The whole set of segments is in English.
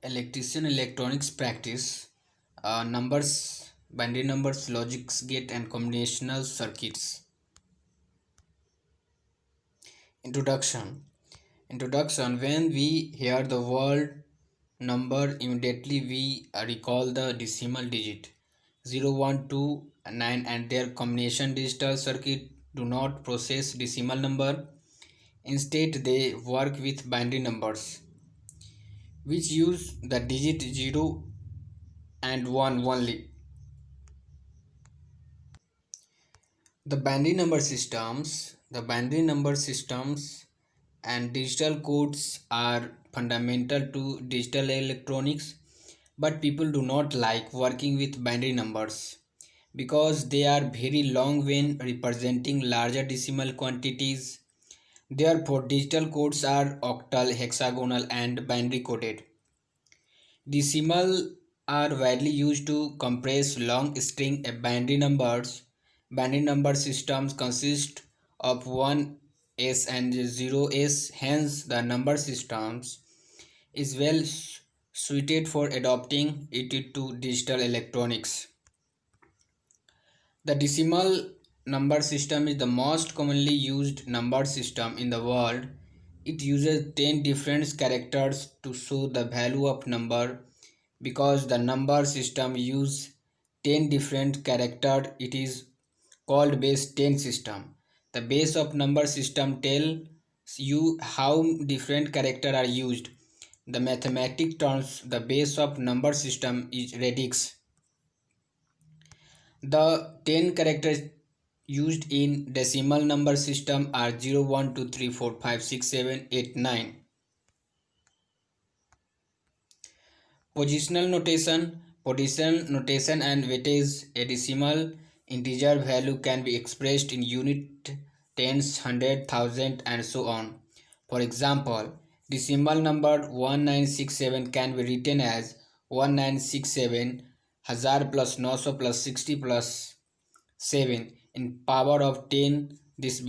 Electrician electronics practice numbers, binary numbers, logics, gate, and combinational circuits. Introduction. When we hear the word number, immediately we recall the decimal digit 0, 1, 2, 9 and their combination. Digital circuit do not process decimal number. Instead, they work with binary numbers, which use the digit 0 and 1 only. The binary number systems and digital codes are fundamental to digital electronics, but people do not like working with binary numbers because they are very long when representing larger decimal quantities. Therefore, digital codes are octal, hexagonal, and binary coded. Decimal are widely used to compress long string binary numbers. Binary number systems consist of 1s and 0s, hence the number systems is well suited for adopting it to digital electronics. The decimal number system is the most commonly used number system in the world. It uses 10 different characters to show the value of number. Because the number system use 10 different characters, it is called base 10 system. The base of number system tells you how different characters are used. The mathematic terms the base of number system is radix. The 10 characters used in decimal number system are 0, 1, 2, 3, 4, 5, 6, 7, 8, 9. Position notation and weightage. A decimal integer value can be expressed in unit, tens, hundred, thousand, and so on. For example, decimal number 1967 can be written as 1967 1000 plus 900 plus 60 plus 7 in power of 10. This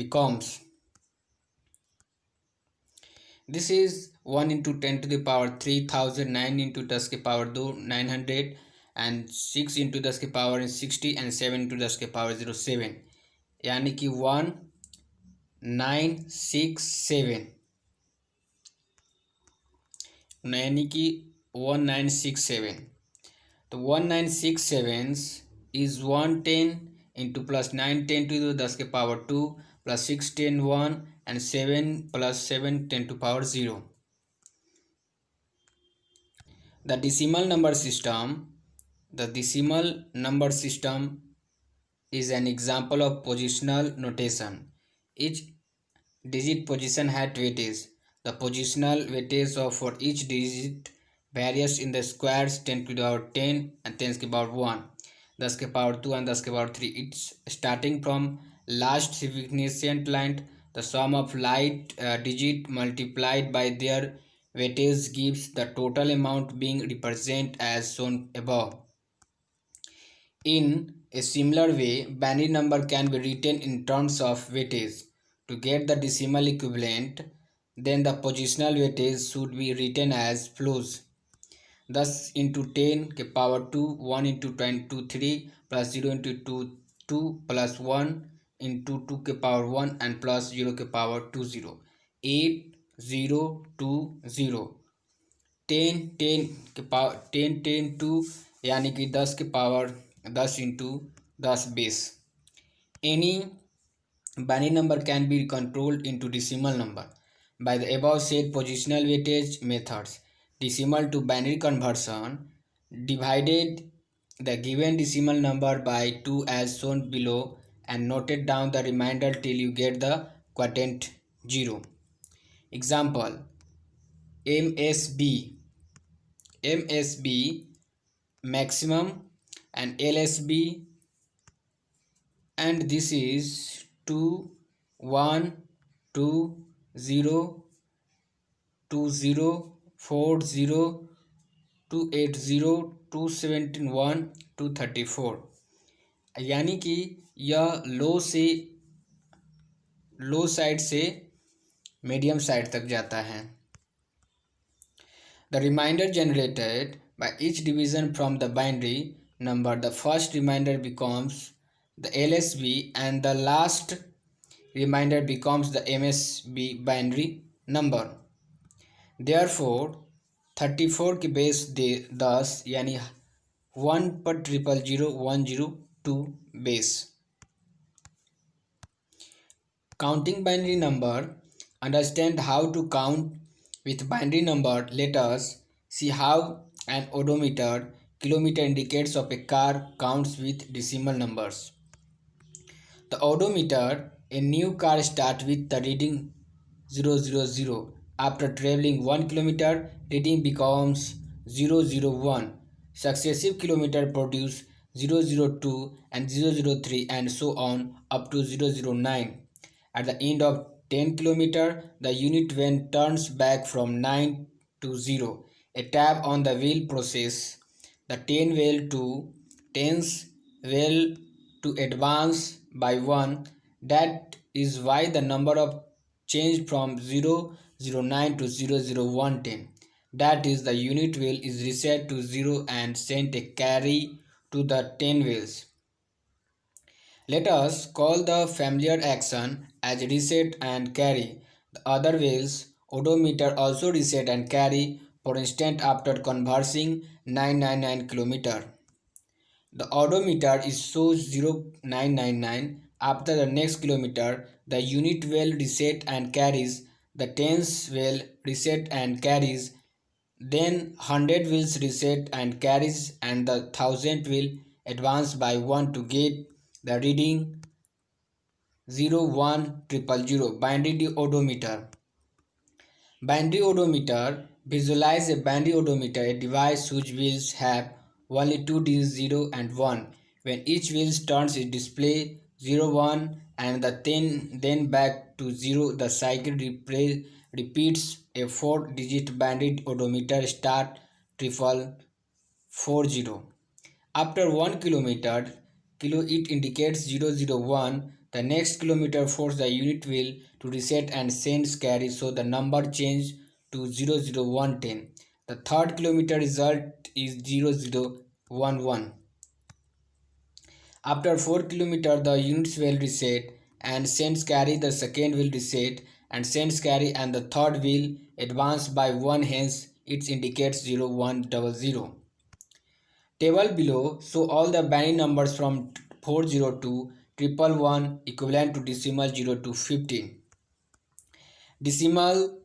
is 1 into 10 to the power 3000, 9 into 10 के power 2 900 and 6 into 10 के power 60 and 7 into 10 के power 07, यानी कि 1967 यानी कि 1967. तो 1967 is 110 into plus 910 to the 10 के power 2 plus 610 1 and 7 plus 7 10 to power 0. The decimal number system is an example of positional notation. Each digit position has weightage. The positional weightage for each digit varies in the squares 10 to the power 10 and 10 to the power 1, 10 to the power 2 and 10 to the power 3. It's starting from last significant line. The sum of light digit multiplied by their weightage gives the total amount being represented as shown above. In a similar way, binary number can be written in terms of weightage. To get the decimal equivalent, then the positional weightage should be written as follows: 10 into 10 के power 2, 1 into 10 to 3 plus 0 into 2 2 plus 1 into 2 के power 1 and plus 0 के power 2 0, 8 0 2 0, 10 10 के power 10 10 2 यानी कि 10 के power 10 into 10 base. Any binary number can be controlled into decimal number by the above said positional weightage methods. Decimal to binary conversion: divided the given decimal number by 2 as shown below and noted down the remainder till you get the quotient 0. Example: MSB maximum and LSB, and this is 2 1 2 0 2 0 4 0 2 8 0 2 17 1 234, यानी कि यह लो side से medium side तक जाता है. The remainder generated by each division from the binary number, the first remainder becomes the LSB and the last remainder becomes the MSB binary number. Therefore 34 के base 10 यानी 1 पर 000102 base. Counting binary number. Understand how to count with binary number. Let us see how an odometer kilometer indicates of a car counts with decimal numbers. The odometer, a new car starts with the reading 000. After traveling 1 kilometer, reading becomes 001. Successive kilometers produce 002 and 003 and so on up to 009. At the end of 10 kilometers, the unit when turns back from 9 to 0. A tap on the wheel process the 10 wheel to tens wheel to advance by 1. That is why the number of changed from 009 to 00110. That is, the unit wheel is reset to 0 and sent a carry to the 10 wheels. Let us call the familiar action as reset and carry. The other wheels odometer also reset and carry, for instance after conversing 999 km. The odometer is shows 0999. After the next kilometer, the unit will reset and carries. The tens will reset and carries. Then 100 will reset and carries and the 1000 will advance by 1 to get the reading 01000. Binary odometer. Binary odometer. Visualize a binary odometer, a device whose wheels have only two digits 0 and 1. When each wheel turns it display 01 and then back to 0. The cycle repeats. A 4-digit binary odometer start 0040. After 1 kilometer, it indicates 001. The next kilometer forces the unit wheel to reset and sends carry, so the number changes to 00110. The third kilometer result is 0011. After 4 kilometers, the units will reset and sends carry. The second will reset and sends carry, and the third will advance by 1. Hence, it indicates 0100. Table below show all the binary numbers from 40 to 111 equivalent to decimal 0 to 15. Decimal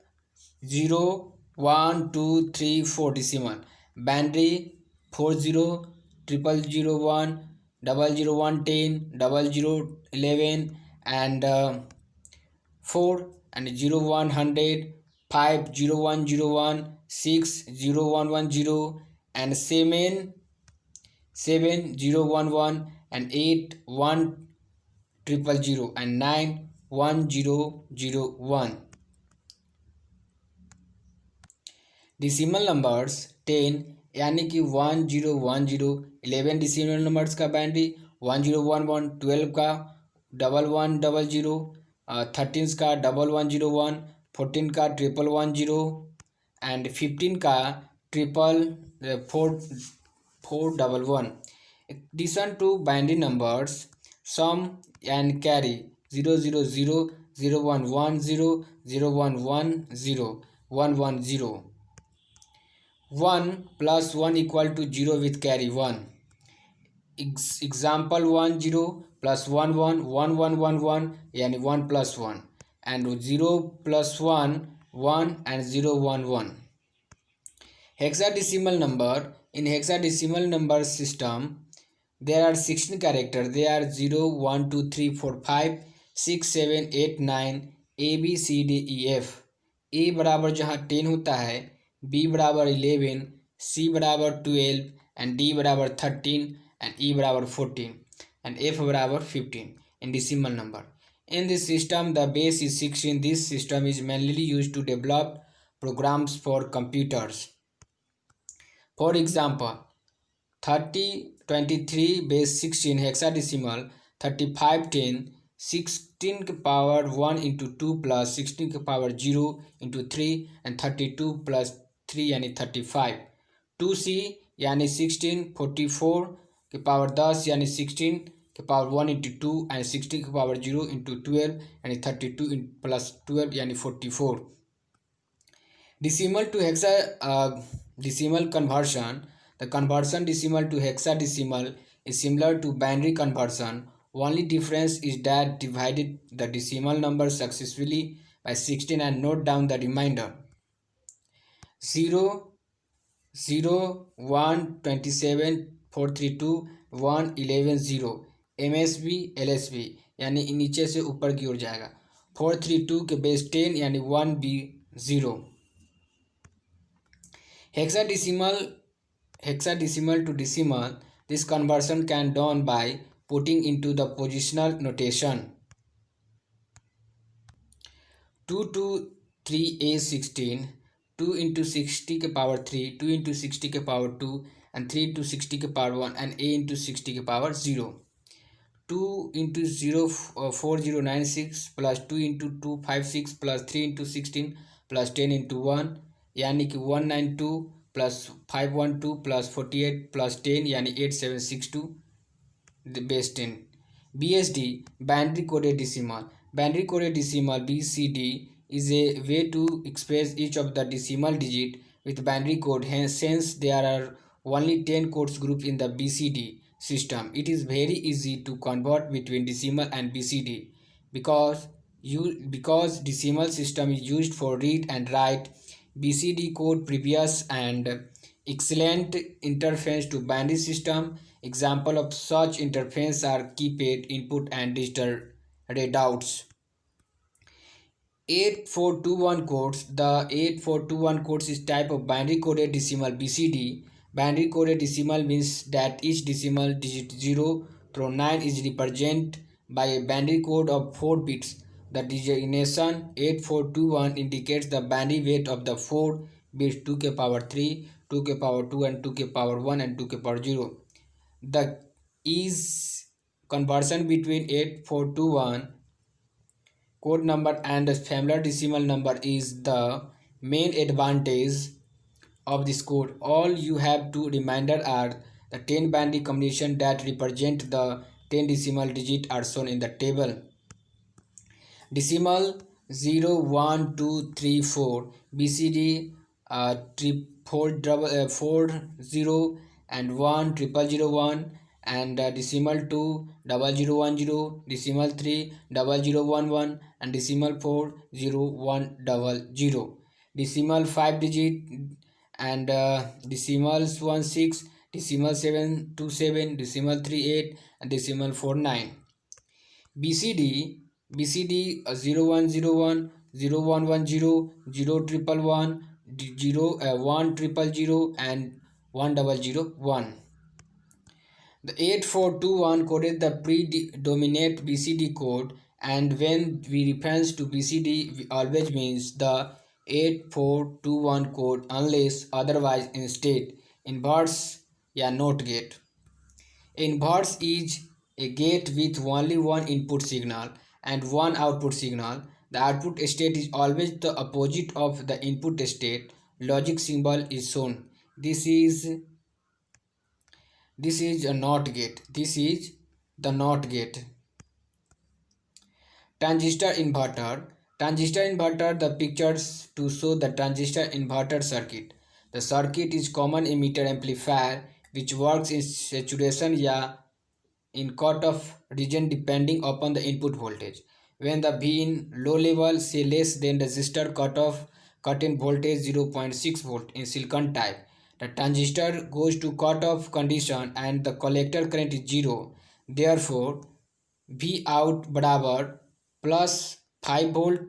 0, 1, 2, 3, 4 decimal. Binary 40, 0001, 00110, 0011 and 4 and 0100, 5, 0101, 6, 0110 and 7, 011 and 8, 1000 and 9, 1001. Decimal numbers 10 यानी कि 1010. 11 decimal numbers का binary, 1011. 12 का 1100, 13 का 1101, 14 का 1110 and 15 का 411. Addition to binary numbers, sum and carry 000, 0110, 0110, 110. 1 plus 1 equal to 0 with carry 1. Example 10 plus 11, 1111 यानी 1 plus 1 and 0 plus 1, 1 and 011. Hexadecimal number. In hexadecimal number system, there are 16 characters. They are 0, 1, 2, 3, 4, 5, 6, 7, 8, 9, A, B, C, D, E, F. A बराबर जहाँ 10 होता है, B बराबर 11, C बराबर 12 and D बराबर 13 and E बराबर 14 and F बराबर 15 in decimal number. In this system, the base is 16. This system is mainly used to develop programs for computers. For example, 3023 base 16 hexadecimal, 3510 16 के power 1 into 2 plus 16 के power 0 into 3 and 32 plus 3 यानी 35, 2C यानी 16, 44 के power 10 यानी 16 के power 1 into 2 and 16 के power 0 into 12 यानी 32 plus 12 यानी 44. Decimal to decimal conversion. The conversion decimal to hexadecimal is similar to binary conversion. Only difference is that divided the decimal number successfully by 16 and note down the remainder. 0, 0, 1, 27, 432, 1, 11, 0. MSB LSB यानी नीचे से ऊपर की ओर जाएगा. 432 के base 10 यानी 1B 0. Hexadecimal to decimal. This conversion can done by putting into the positional notation. 2 to 3A16, 2 into 60 के power 3, 2 into 60 के power 2 and 3 into 60 के power 1 and A into 60 के power 0. 2 into 0 4096 plus 2 into 256 plus 3 into 16 plus 10 into 1 यानी कि 192 plus 512 plus 48 plus 10 यानी 8762 base 10. BSD binary coded decimal. Binary coded decimal BCD is a way to express each of the decimal digit with binary code. Hence there are only 10 codes group in the BCD system. It is very easy to convert between decimal and BCD because decimal system is used for read and write BCD code previous and excellent interface to binary system. Example of such interface are keypad input and digital readouts. 8421 codes. The 8421 codes is type of binary coded decimal BCD. Binary coded decimal means that each decimal digit 0 through 9 is represented by a binary code of 4 bits. The designation 8421 indicates the binary weight of the 4 bits 2 के power 3, 2 के power 2 and 2 के power 1 and 2 के power 0. The is conversion between 8421 code number and the familiar decimal number is the main advantage of this code. All you have to reminder are the 10 binary combination that represent the 10 decimal digit are shown in the table. Decimal 0, 1, 2, 3, 4. BCD 40 and 1 0001 and decimal 2 0010, decimal 3 0011 and decimal 4 0100. Decimal 5 digit and decimals 16, decimal 7 27, decimal 38 and decimal 49. BCD 0101, 0110, 0111, 1000 and 1001. The 8421 code is the predominant BCD code, and when we reference to BCD, we always means the 8421 code unless otherwise instead inverts या NOT gate. Inverts is a gate with only one input signal and one output signal. The output state is always the opposite of the input state. Logic symbol is shown. This is a NOT gate. This is the NOT gate. Transistor inverter. Transistor inverter, the pictures to show the transistor inverter circuit. The circuit is common emitter amplifier which works in saturation या in cutoff region depending upon the input voltage. When the V in low level say less than resistor cut-in voltage 0.6 volt in silicon type, the transistor goes to cutoff condition and the collector current is 0. Therefore, V out बराबर plus 5 volt,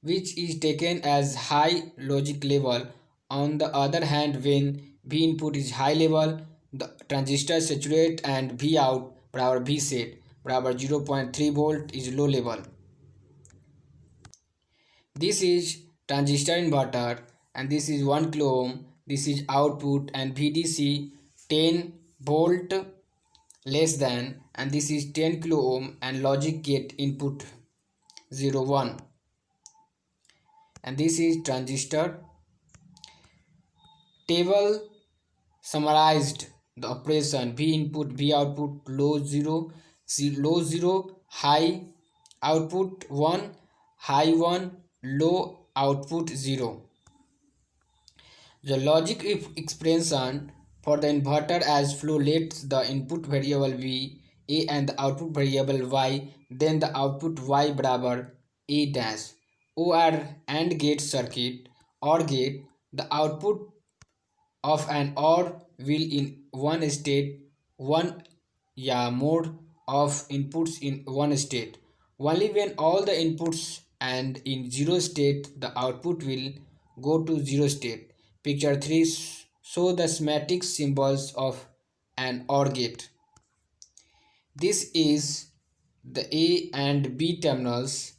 which is taken as high logic level. On the other hand, when V input is high level, the transistor saturate and V out बराबर V set बराबर 0.3 volt is low level. This is transistor inverter and this is 1 kilo ohm. This is output and VDC 10 volt less than, and this is 10 kilo ohm and logic gate input 01, and this is transistor Table summarized the operation: V input, V output, low 0, low 0, high output 1, high 1, low output 0. The logic expression for the inverter as flow lets the input variable be A and the output variable Y, then the output Y बराबर A dash. OR AND gate circuit OR gate, the output of an OR will in one state one या more of inputs in one state. Only when all the inputs and in zero state the output will go to zero state. Picture 3 show the schematic symbols of an OR gate. This is the A and B terminals,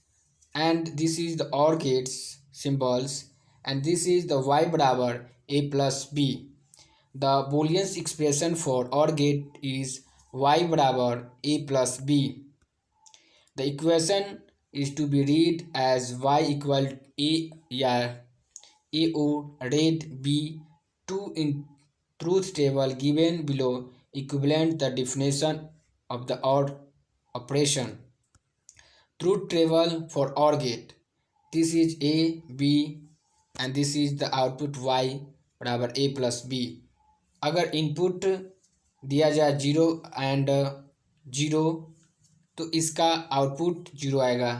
and this is the OR gates symbols, and this is the Y बराबर A plus B. The Boolean expression for OR gate is Y बराबर A plus B. The equation is to be read as Y equal A या AO read B 2 in truth table given below equivalent the definition of the OR operation. Truth table for OR gate. This is A, B and this is the output Y बराबर A plus B. अगर input दिया जाए 0 and 0 तो इसका output 0 आएगा.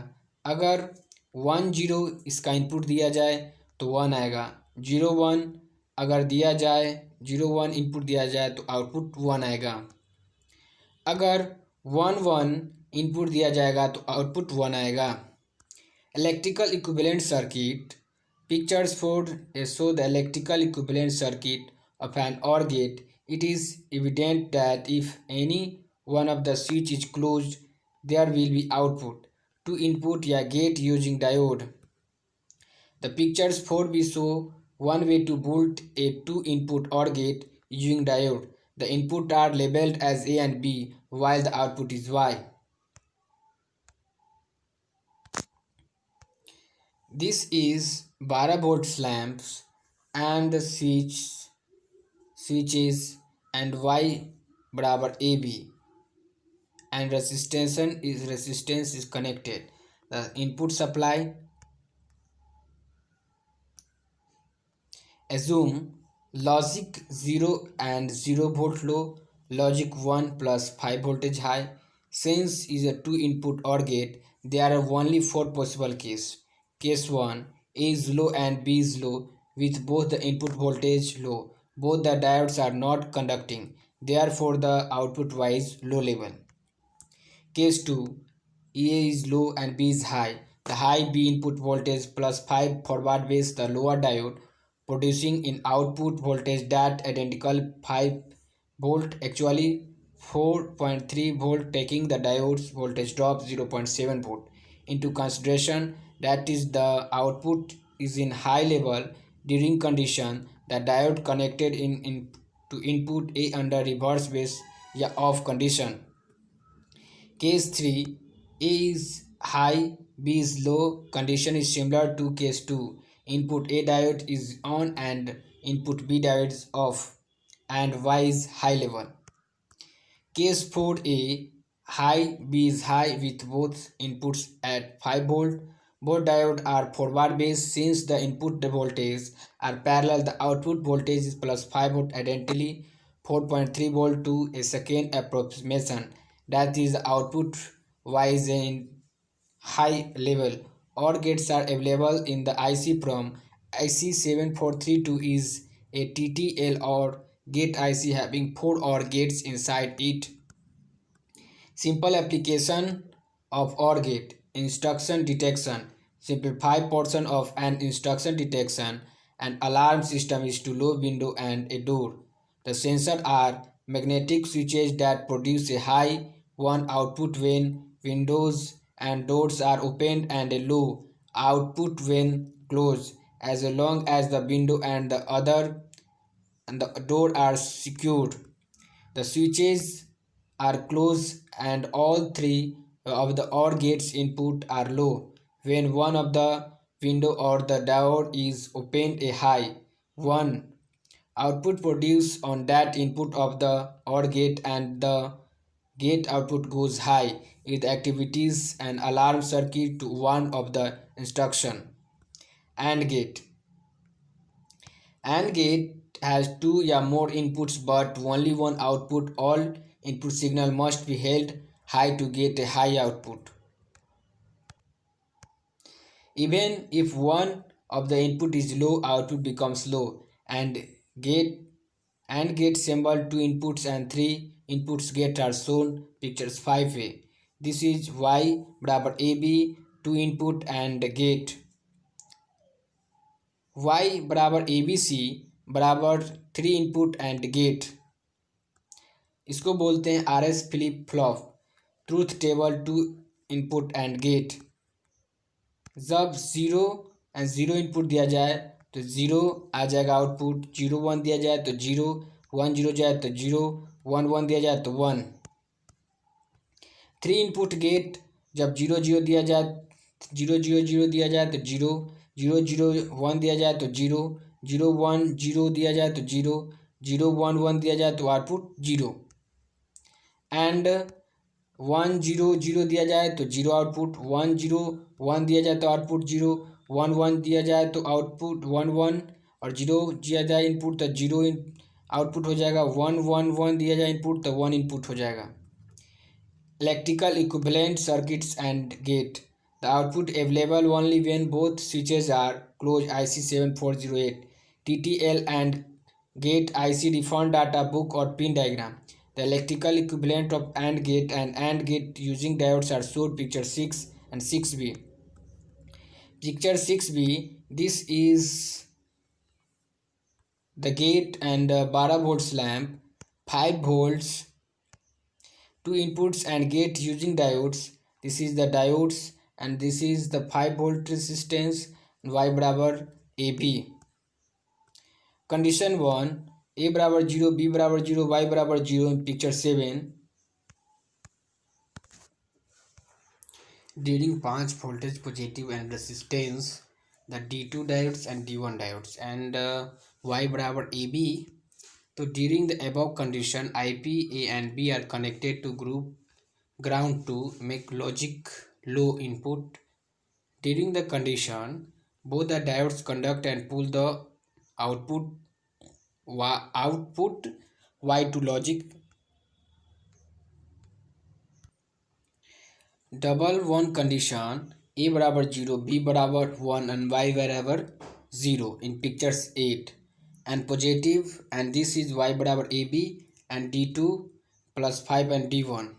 अगर 1 0 इसका input दिया जाए तो 1 आएगा. 0 1 अगर दिया जाए 0 1 इनपुट दिया जाए तो आउटपुट 1 आएगा. अगर 1 1 इनपुट दिया जाएगा तो आउटपुट 1 आएगा. Electrical equivalent circuit. Pictures 4 show the electrical equivalent circuit of an OR gate. It is evident that if any one of the switch is closed, there will be output to input या gate using diode. The pictures 4b show one way to build a two input OR gate using diode. The input are labeled as A and B while the output is Y. This is 12 volts lamps and the switches and Y बराबर AB and resistance is connected. The input supply. Assume logic 0 and 0 volt low, logic 1 plus 5 voltage high. Since is a two input OR gate, there are only four possible cases. Case 1, A is low and B is low with both the input voltage low. Both the diodes are not conducting, therefore the output Y is low level. Case 2, A is low and B is high. The high B input voltage plus 5 forward base the lower diode producing in output voltage that identical 5 volt, actually 4.3 volt, taking the diode's voltage drop 0.7 volt into consideration, that is the output is in high level during condition the diode connected to input A under reverse base या off condition. Case 3, A is high, B is low. Condition is similar to case 2. Input A diode is on and input B diode is off and Y is high level. Case 4A, high, B is high with both inputs at 5 volt. Both diodes are forward based. Since the input voltages are parallel, the output voltage is plus 5 volt identically 4.3 volt to a second approximation. That is the output Y is in high level. OR gates are available in the IC from IC7432 is a TTL or gate IC having 4 OR gates inside it. Simple application of OR gate. Instruction detection. Simplified portion of an instruction detection. An alarm system is to low window and a door. The sensors are magnetic switches that produce a high one output when windows and doors are opened and a low output when closed, as long as the window and the door are secured. The switches are closed and all three of the OR gates input are low. When one of the window or the door is opened, a high 1 output produced on that input of the OR gate, and the gate output goes high. It activities an alarm circuit to one of the instruction. AND gate. AND gate has two or more inputs but only one output. All input signal must be held high to get a high output. Even if one of the input is low, output becomes low. Gate AND gate symbol, two inputs and three inputs gate are shown pictures 5a. This is Y barabar AB, two input and gate. Y बराबर ABC बराबर three input and gate. इसको बोलते हैं RS flip flop, truth table, two input and gate. जब zero and zero input दिया जाए तो zero आ जाएगा आउटपुट, जीरो वन दिया जाए तो जीरो, वन जीरो जाए तो जीरो, वन वन दिया जाए तो वन. थ्री इनपुट गेट, जब जीरो जीरो दिया जाए, जीरो जीरो जीरो दिया जाए तो जीरो, जीरो जीरो वन दिया जाए तो जीरो, जीरो वन जीरो दिया जाए तो जीरो, जीरो वन वन दिया जाए तो output zero. And one zero zero दिया जाए तो zero output, one zero one दिया जाए तो आउटपुट जीरो, वन वन दिया जाए तो आउटपुट वन वन, और जीरो दिया जाए इनपुट तो जीरो आउटपुट हो जाएगा. वन वन वन दिया जाए इनपुट तो वन इनपुट हो जाएगा. Electrical equivalent circuits and gate. The output available only when both switches are closed. IC 7408. TTL and gate IC reference data book or pin diagram. The electrical equivalent of AND gate and AND gate using diodes are shown picture 6 and 6b. Picture 6b, this is the gate and 12 volts lamp, 5 volts, two inputs and gate using diodes. This is the diodes and this is the 5 volt resistance. Y बराबर AB. Condition 1, A बराबर 0, B बराबर 0, Y बराबर 0 in picture 7. During 5 voltage positive and resistance, the D2 diodes and D1 diodes, and Y बराबर AB. So during the above condition, IP, A and B are connected to ground to make logic low input. During the condition, both the diodes conduct and pull the output Y to logic. Double one condition, A बराबर 0, B बराबर 1 and Y बराबर 0 in pictures 8. And positive, and this is Y बराबर AB and D2 plus 5 and D1.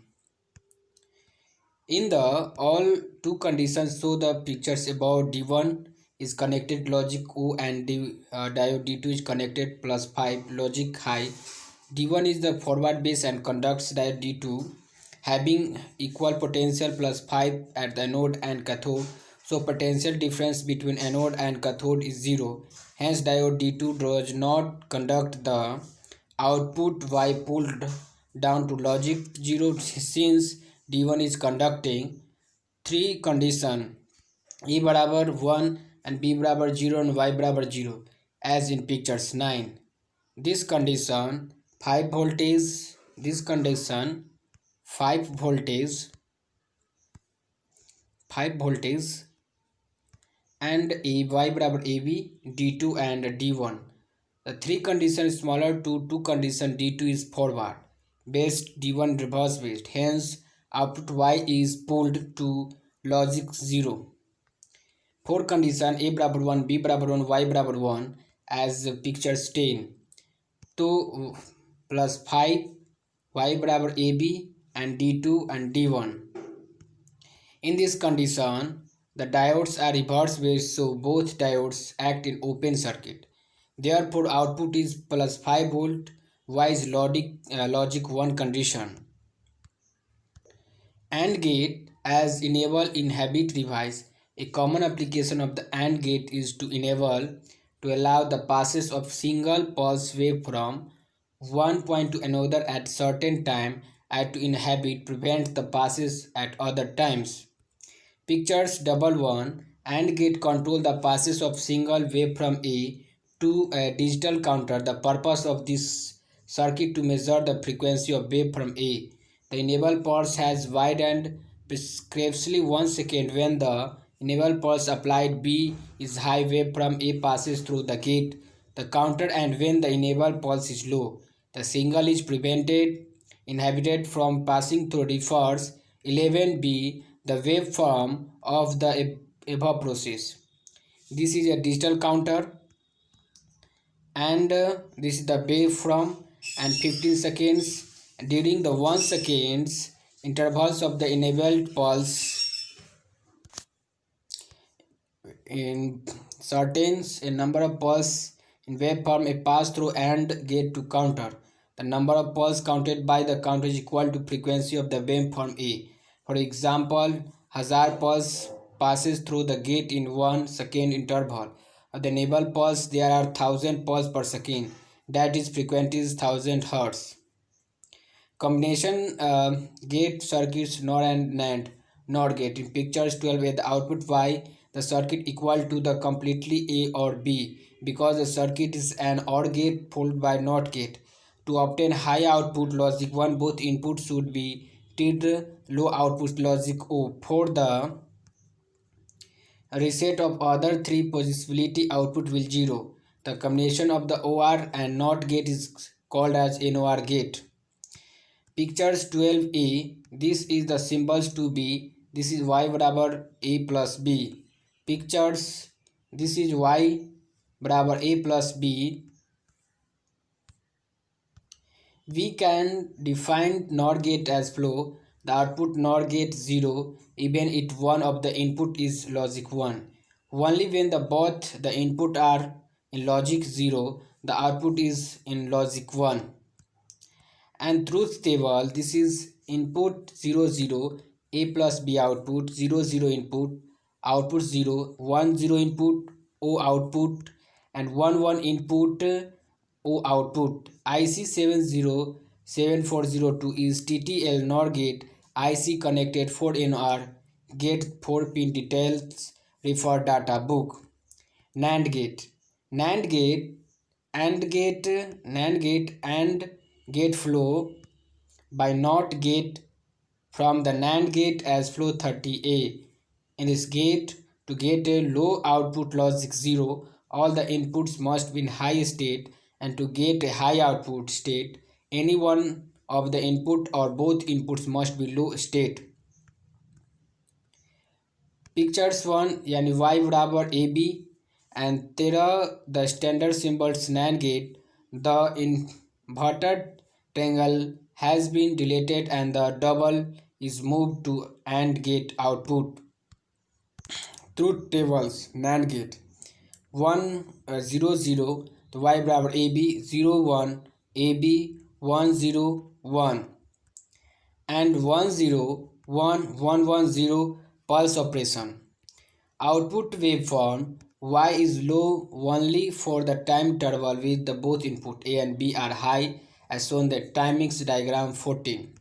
In the all two conditions show the pictures above. D1 is connected logic O and diode D2 is connected plus 5 logic high. D1 is the forward base and conducts diode D2 having equal potential plus 5 at the anode and cathode. So potential difference between anode and cathode is 0. Hence diode D2 does not conduct the output Y pulled down to logic 0 since D1 is conducting. 3 condition, A बराबर 1 and B बराबर 0 and Y बराबर 0 as in pictures 9. This condition 5 voltage, this condition 5 voltage and Y बराबर AB, D2 and D1. The 3 conditions smaller to 2 condition, D2 is forward based, D1 reverse based. Hence output Y is pulled to logic 0. 4 condition, A बराबर 1, B बराबर 1, Y बराबर 1 as pictures 10. तो plus 5 Y बराबर AB and D2 and D1. In this condition, the diodes are reverse based, so both diodes act in open circuit. Therefore, output is plus 5 volt. Y is logic 1 condition. AND gate as enable in habit device. A common application of the AND gate is to allow the passes of single pulse wave from one point to another at certain time, and to inhibit prevent the passes at other times. Pictures 1 AND gate control the passes of single wave from A to a digital counter. The purpose of this circuit to measure the frequency of wave from A. The enable pulse has widened precisely 1 second when the enable pulse applied B is high, wave from A passes through the gate, the counter, and when the enable pulse is low, the signal is prevented inhibited from passing through. Refers 11b the waveform of the above process. This is a digital counter, and this is the waveform, and 15 seconds during the 1 seconds intervals of the enabled pulse in certain a number of pulse in waveform a pass through and gate to counter. The number of pulse counted by the counter is equal to frequency of the waveform A. For example, 1000 pulse passes through the gate in 1 second interval. Of the enable pulse, there are 1000 pulse per second. That is frequency is 1000 Hz. Combination gate circuits NOR and NAND. NOR gate in pictures 12 with the output Y, the circuit equal to the completely A or B because the circuit is an OR gate followed by NOT gate. To obtain high output logic 1, both inputs should be treated low output logic O. For the reset of other three possibility, output will 0. The combination of the OR and NOT gate is called as NOR gate. Pictures 12a, this is the symbols to B, this is Y बराबर A plus B. Pictures, this is Y बराबर A plus B. We can define NOR gate as flow. The output NOR gate 0 even if one of the input is logic 1. Only when the both the input are in logic 0, the output is in logic 1. And truth table, this is input 0 0, A plus B output, 0 0 input, output 0, 1 0 input, O output, and 1 1 input, O output. IC 707402 is TTL NOR gate. IC connected 4NR gate 4 pin details refer data book. NAND gate. NAND gate, AND gate, NAND gate, and gate flow by NOT gate from the NAND gate as flow 30A. In this gate, to get a low output logic 0, all the inputs must be in high state, and to get a high output state, any one of the input or both inputs must be low state. Pictures 1 यानी y बराबर AB and तेरा the standard symbols NAND gate. The inverted triangle has been deleted and the double is moved to AND gate output. Truth tables NAND gate 1 0 0 तो y बराबर AB 0 1 AB 1 0 1 and 1 0 1 1 1 0 pulse operation. Output waveform Y is low only for the time interval with the both input A and B are high as shown the timings diagram 14.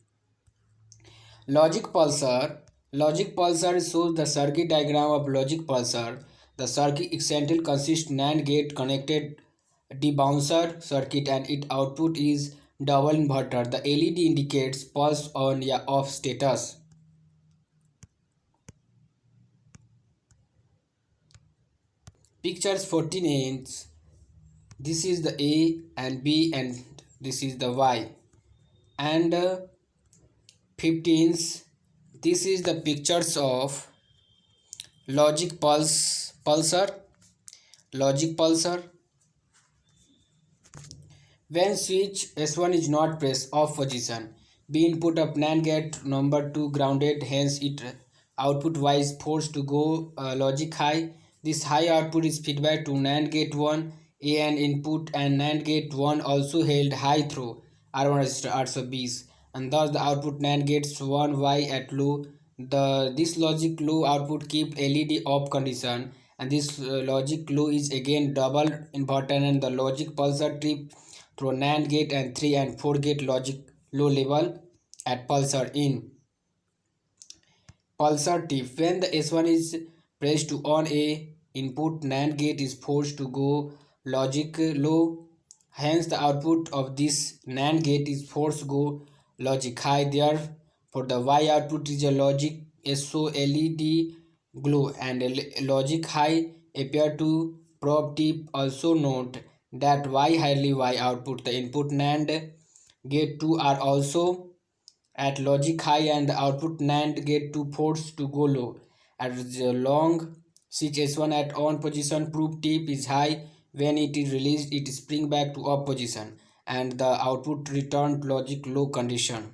Logic pulsar. Logic pulsar shows the circuit diagram of logic pulsar. The circuit essentially consists NAND gate connected debouncer circuit and its output is double inverter. The LED indicates pulse on or off status. Pictures 14 inch. This is the A and B and this is the Y. And 15. This is the pictures of logic pulsar. Logic pulsar. When switch S1 is not pressed, off position. B input of NAND gate number 2 grounded, hence it output Y is forced to go logic high. This high output is feedback to NAND gate 1, A and input, and NAND gate 1 also held high through R1 resistor R20, and thus the output NAND gates 1 Y at low. This logic low output keep LED off condition, and this logic low is again double inverter, and the logic pulsar trip through NAND gate and 3 and 4 gate logic low level at pulsar in. Pulsar tip. When the S1 is pressed to on A input, NAND gate is forced to go logic low. Hence, the output of this NAND gate is force go logic high. Therefore, the Y output is a logic SO LED glow and a logic high appear to probe tip. Also note that Y highly Y output. The input NAND gate 2 are also at logic high and the output NAND gate 2 force to go low. At the long switch S1 at on position probe tip is high. When it is released, it spring back to off position and the output returned logic low condition.